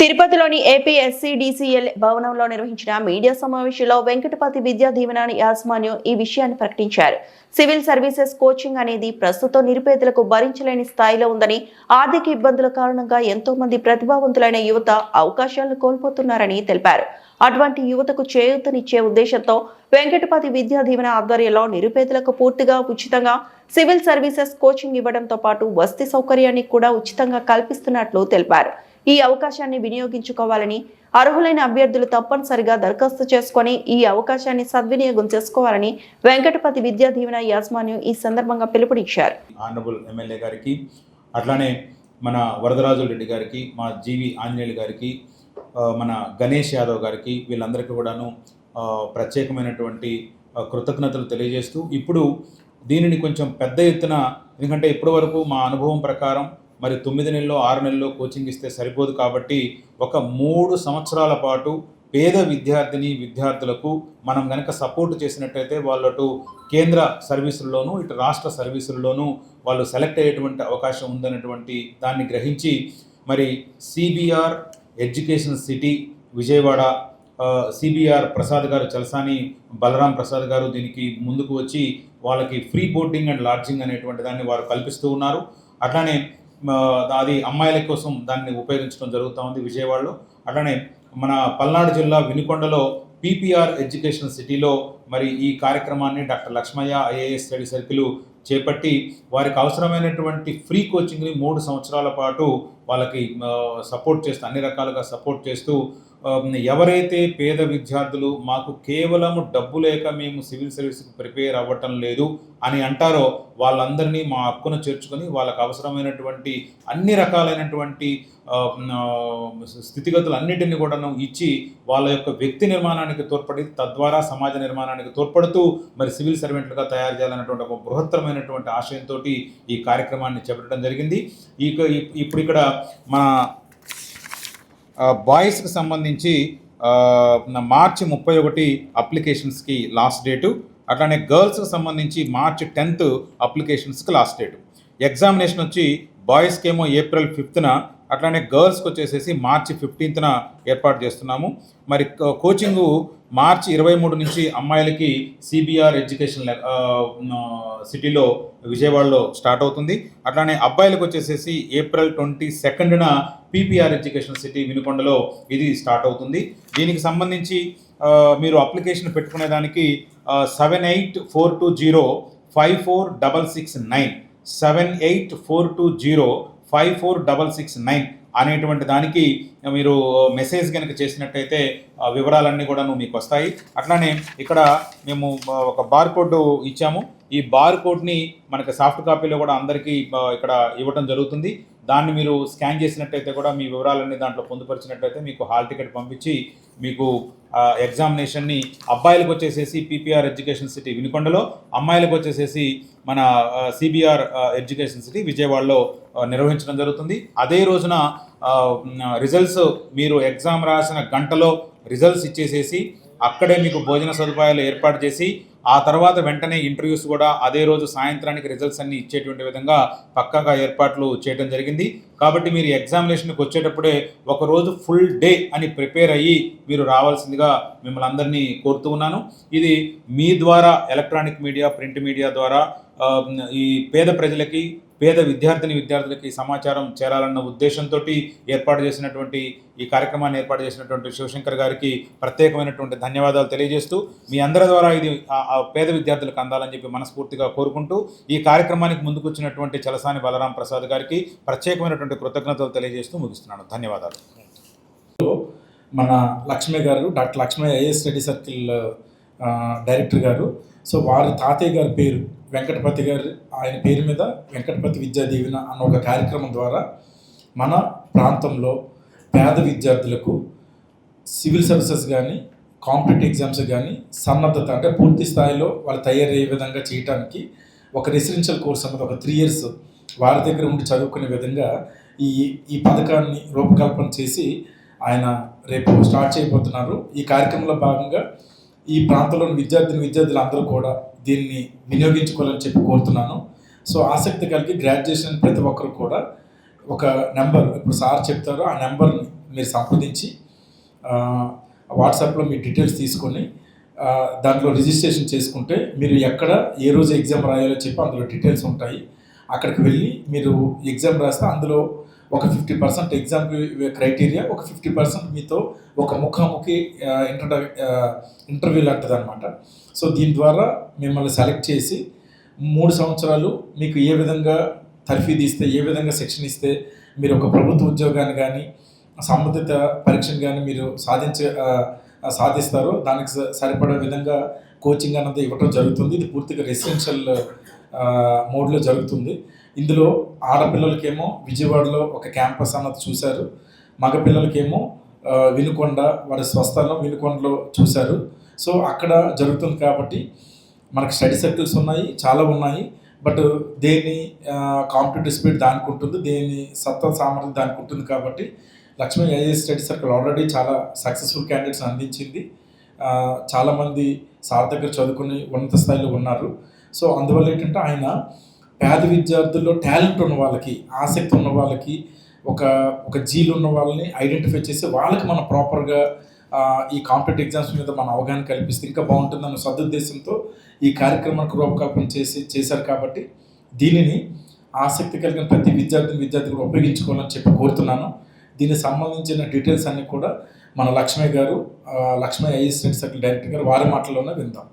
తిరుపతిలోని ఏపీ ఎస్సీడీసీఎల్ భవనంలో నిర్వహించిన మీడియా సమావేశంలో వెంకటపతి విద్యా దీవెన యాజమాన్యం ఈ విషయాన్ని ప్రకటించారు. సివిల్ సర్వీసెస్ కోచింగ్ అనేది ప్రస్తుతం నిరుపేదలకు భరించలేని స్థాయిలో ఉందని, ఆర్థిక ఇబ్బందుల కారణంగా ఎంతో మంది ప్రతిభావంతులైన యువత అవకాశాలను కోల్పోతున్నారని తెలిపారు. అటువంటి యువతకు చేయూతనిచ్చే ఉద్దేశంతో వెంకటపతి విద్యా దీవెన ఆధ్వర్యంలో నిరుపేదలకు పూర్తిగా ఉచితంగా సివిల్ సర్వీసెస్ కోచింగ్ ఇవ్వడంతో పాటు వసతి సౌకర్యాన్ని కూడా ఉచితంగా కల్పిస్తున్నట్లు తెలిపారు. ఈ అవకాశాన్ని వినియోగించుకోవాలని, అర్హులైన అభ్యర్థులు తప్పనిసరిగా దరఖాస్తు చేసుకుని ఈ అవకాశాన్ని సద్వినియోగం చేసుకోవాలని వెంకటపతి విద్యా దీవెన యాజమాన్యం ఈ సందర్భంగా పిలుపునిచ్చారు. ఆనరబుల్ ఎమ్మెల్యే గారికి, అట్లానే మన వరదరాజు రెడ్డి గారికి, మా జీవి ఆంజనేయులు గారికి, మన గణేష్ యాదవ్ గారికి, వీళ్ళందరికీ కూడాను ప్రత్యేకమైనటువంటి కృతజ్ఞతలు తెలియజేస్తూ, ఇప్పుడు దీనిని కొంచెం పెద్ద ఎత్తున, ఎందుకంటే ఇప్పటి వరకు మా అనుభవం ప్రకారం మరి 9 నెలల్లో 6 నెలల్లో కోచింగ్ ఇస్తే సరిపోదు కాబట్టి ఒక 3 సంవత్సరాల పాటు పేద విద్యార్థులకు మనం కనుక సపోర్ట్ చేసినట్టయితే వాళ్ళు కేంద్ర సర్వీసుల్లోనూ ఇటు రాష్ట్ర సర్వీసుల్లోనూ వాళ్ళు సెలెక్ట్ అయ్యేటువంటి అవకాశం ఉందన్నటువంటి దాన్ని గ్రహించి మరి CBR education city Vijayawada, CBR Prasad గారు, చలసాని బలరాం ప్రసాద్ గారు దీనికి ముందుకు వచ్చి వాళ్ళకి ఫ్రీ బోర్డింగ్ అండ్ లాడ్జింగ్ అనేటువంటి దాన్ని వారు కల్పిస్తూ ఉన్నారు. అట్లానే అది అమ్మాయిల కోసం దాన్ని ఉపయోగించడం జరుగుతూ ఉంది విజయవాడలో. అట్లానే మన పల్నాడు జిల్లా వినుకొండలో పీపీఆర్ ఎడ్యుకేషన్ సిటీలో మరి ఈ కార్యక్రమాన్ని doctor Lakshmaiah IAS study circle చేపట్టి వారికి అవసరమైనటువంటి ఫ్రీ కోచింగ్ని 3 సంవత్సరాల పాటు వాళ్ళకి సపోర్ట్ చేస్తూ, అన్ని రకాలుగా సపోర్ట్ చేస్తూ, ఎవరైతే పేద విద్యార్థులు మాకు కేవలం డబ్బు లేక మేము సివిల్ సర్వీస్కి ప్రిపేర్ అవ్వటం లేదు అని అంటారో వాళ్ళందరినీ మా హక్కును చేర్చుకొని వాళ్ళకు అవసరమైనటువంటి అన్ని రకాలైనటువంటి స్థితిగతులు అన్నిటిని కూడా ఇచ్చి వాళ్ళ యొక్క వ్యక్తి నిర్మాణానికి తోడ్పడి, తద్వారా సమాజ నిర్మాణానికి తోడ్పడుతూ మరి సివిల్ సర్వెంట్లుగా తయారు చేయాలన్నటువంటి ఒక బృహత్తరమైనటువంటి ఆశయంతో ఈ కార్యక్రమాన్ని చేపట్టడం జరిగింది. ఇప్పుడు ఇక్కడ మన బాయ్స్కి సంబంధించి మార్చి 31 అప్లికేషన్స్కి లాస్ట్ డేటు, అట్లానే గర్ల్స్కి సంబంధించి మార్చి 10th అప్లికేషన్స్కి లాస్ట్ డేటు. ఎగ్జామినేషన్ వచ్చి బాయ్స్కి ఏమో ఏప్రిల్ 5th, అట్లానే గర్ల్స్కి వచ్చేసేసి మార్చి 15th ఏర్పాటు చేస్తున్నాము. మరి కోచింగు మార్చి 23 నుంచి అమ్మాయిలకి సిబిఆర్ ఎడ్యుకేషన్ సిటీలో విజయవాడలో స్టార్ట్ అవుతుంది. అట్లానే అబ్బాయిలకు వచ్చేసేసి ఏప్రిల్ 22న పీపీఆర్ ఎడ్యుకేషన్ సిటీ వినుకొండలో ఇది స్టార్ట్ అవుతుంది. దీనికి సంబంధించి మీరు అప్లికేషన్ పెట్టుకునేదానికి 7842054669 7842054669 అనేటువంటి దానికి మీరు మెసేజ్ కనుక చేసినట్టయితే వివరాలన్నీ కూడా మీకు వస్తాయి. అట్లానే ఇక్కడ మేము ఒక బార్ కోడ్ ఇచ్చాము. ఈ బార్ కోడ్ని మనకి సాఫ్ట్ కాపీలో కూడా అందరికీ ఇక్కడ ఇవ్వడం జరుగుతుంది. దాన్ని మీరు స్కాన్ చేసినట్టయితే కూడా మీ వివరాలన్నీ దాంట్లో పొందుపరిచినట్టయితే మీకు హాల్ టికెట్ పంపించి మీకు ఎగ్జామినేషన్ని అబ్బాయిలకు వచ్చేసేసి పీపీఆర్ ఎడ్యుకేషన్ సిటీ వినుకొండలో, అమ్మాయిలకు వచ్చేసేసి మన సిబిఆర్ ఎడ్యుకేషన్ సిటీ విజయవాడలో నిర్వహించడం జరుగుతుంది. అదే రోజున రిజల్ట్స్ మీరు ఎగ్జామ్ రాసిన గంటలో రిజల్ట్స్ ఇచ్చేసేసి అక్కడే మీకు భోజన సదుపాయాలు ఏర్పాటు చేసి ఆ తర్వాత వెంటనే ఇంటర్వ్యూస్ కూడా అదే రోజు సాయంత్రానికి రిజల్ట్స్ అన్ని ఇచ్చేటువంటి విధంగా పక్కాగా ఏర్పాట్లు చేయడం జరిగింది. కాబట్టి మీరు ఎగ్జామినేషన్కి వచ్చేటప్పుడే ఒకరోజు ఫుల్ డే అని ప్రిపేర్ అయ్యి మీరు రావాల్సిందిగా మిమ్మల్ని అందరినీ కోరుతూ ఉన్నాను. ఇది మీ ద్వారా ఎలక్ట్రానిక్ మీడియా, ప్రింట్ మీడియా ద్వారా ఈ పేద ప్రజలకి, పేద విద్యార్థులకి సమాచారం చేరాలన్న ఉద్దేశంతో ఏర్పాటు చేసినటువంటి ఈ కార్యక్రమాన్ని ఏర్పాటు చేసినటువంటి శివశంకర్ గారికి ప్రత్యేకమైనటువంటి ధన్యవాదాలు తెలియజేస్తూ, మీ అందరి ద్వారా ఇది పేద విద్యార్థులకు అందాలని చెప్పి మనస్ఫూర్తిగా కోరుకుంటూ ఈ కార్యక్రమానికి ముందుకొచ్చినటువంటి చలసాని బలరాం ప్రసాద్ గారికి ప్రత్యేకమైనటువంటి కృతజ్ఞతలు తెలియజేస్తూ ముగిస్తున్నాను. ధన్యవాదాలు. మన Lakshmaiah garu, doctor Lakshmaiah IAS study circle director garu. So వారి తాతయ్య గారి పేరు వెంకటపతి గారు, ఆయన పేరు మీద వెంకటపతి విద్యా దీవెన అన్న ఒక కార్యక్రమం ద్వారా మన ప్రాంతంలో పేద విద్యార్థులకు సివిల్ సర్వీసెస్ కానీ, కాంపిటేటివ్ ఎగ్జామ్స్ కానీ సన్నద్ధత అంటే పూర్తి స్థాయిలో వాళ్ళు తయారయ్యే విధంగా చేయడానికి ఒక రెసిడెన్షియల్ కోర్స్ అన్నది ఒక 3 years వారి దగ్గర ఉండి చదువుకునే విధంగా ఈ పథకాన్ని రూపకల్పన చేసి ఆయన రేపు స్టార్ట్ చేయబోతున్నారు. ఈ కార్యక్రమంలో భాగంగా ఈ ప్రాంతంలోని విద్యార్థులు అందరూ కూడా దీన్ని వినియోగించుకోవాలని చెప్పి కోరుతున్నాను. సో ఆసక్తి కలిగి గ్రాడ్యుయేషన్ ప్రతి ఒక్కరు కూడా ఒక నెంబర్, ఇప్పుడు సార్ చెప్తారో ఆ నెంబర్ని మీరు సంప్రదించి వాట్సాప్లో మీ డీటెయిల్స్ తీసుకొని దాంట్లో రిజిస్ట్రేషన్ చేసుకుంటే మీరు ఎక్కడ ఏ రోజు ఎగ్జామ్ రాయాలో చెప్పి అందులో డీటెయిల్స్ ఉంటాయి. అక్కడికి వెళ్ళి మీరు ఎగ్జామ్ రాస్తే అందులో ఒక 50% ఎగ్జామ్ క్రైటీరియా, ఒక 50% మీతో ఒక ముఖాముఖి ఇంటర్వ్యూ లాంటిది అనమాట. సో దీని ద్వారా మిమ్మల్ని సెలెక్ట్ చేసి 3 సంవత్సరాలు మీకు ఏ విధంగా తర్ఫీదు ఇస్తే, ఏ విధంగా శిక్షణ ఇస్తే మీరు ఒక ప్రభుత్వ ఉద్యోగాన్ని కానీ సంబంధిత పరీక్షను కానీ మీరు సాధిస్తారో దానికి సరిపడే విధంగా కోచింగ్ అన్నది ఇవ్వటం జరుగుతుంది. ఇది పూర్తిగా రెసిడెన్షియల్ మోడ్లో జరుగుతుంది. ఇందులో ఆడపిల్లలకేమో విజయవాడలో ఒక క్యాంపస్ అన్నది చూశారు, మగపిల్లలకేమో వినుకొండ, వారి స్వస్థలం వినుకొండలో చూశారు. సో అక్కడ జరుగుతుంది కాబట్టి మనకి స్టడీ సర్కిల్స్ ఉన్నాయి, చాలా ఉన్నాయి. బట్ దేని కాంపిటేటివ్ స్పీడ్ దానికి ఉంటుంది, దేని సత్తా సామర్థ్యం దానికి ఉంటుంది. కాబట్టి Lakshmi IAS study circle already చాలా సక్సెస్ఫుల్ క్యాండిడేట్స్ అందించింది. చాలామంది సార్ దగ్గర చదువుకుని ఉన్నత స్థాయిలో ఉన్నారు. సో అందువల్ల ఏంటంటే ఆయన పేద విద్యార్థుల్లో టాలెంట్ ఉన్న వాళ్ళకి, ఆసక్తి ఉన్న వాళ్ళకి, ఒక జీలు ఉన్న వాళ్ళని ఐడెంటిఫై చేసి వాళ్ళకి మనం ప్రాపర్గా ఈ కాంపిటేటివ్ ఎగ్జామ్స్ మీద మన అవగాహన కల్పిస్తే ఇంకా బాగుంటుందన్న సదుద్దేశంతో ఈ కార్యక్రమానికి రూపకల్పన చేశారు. కాబట్టి దీనిని ఆసక్తి కలిగిన ప్రతి విద్యార్థి కూడా ఉపయోగించుకోవాలని చెప్పి కోరుతున్నాను. దీనికి సంబంధించిన డీటెయిల్స్ అన్నీ కూడా మన Lakshmi IAS study circle director గారు వారి మాటల్లోనే విందాం.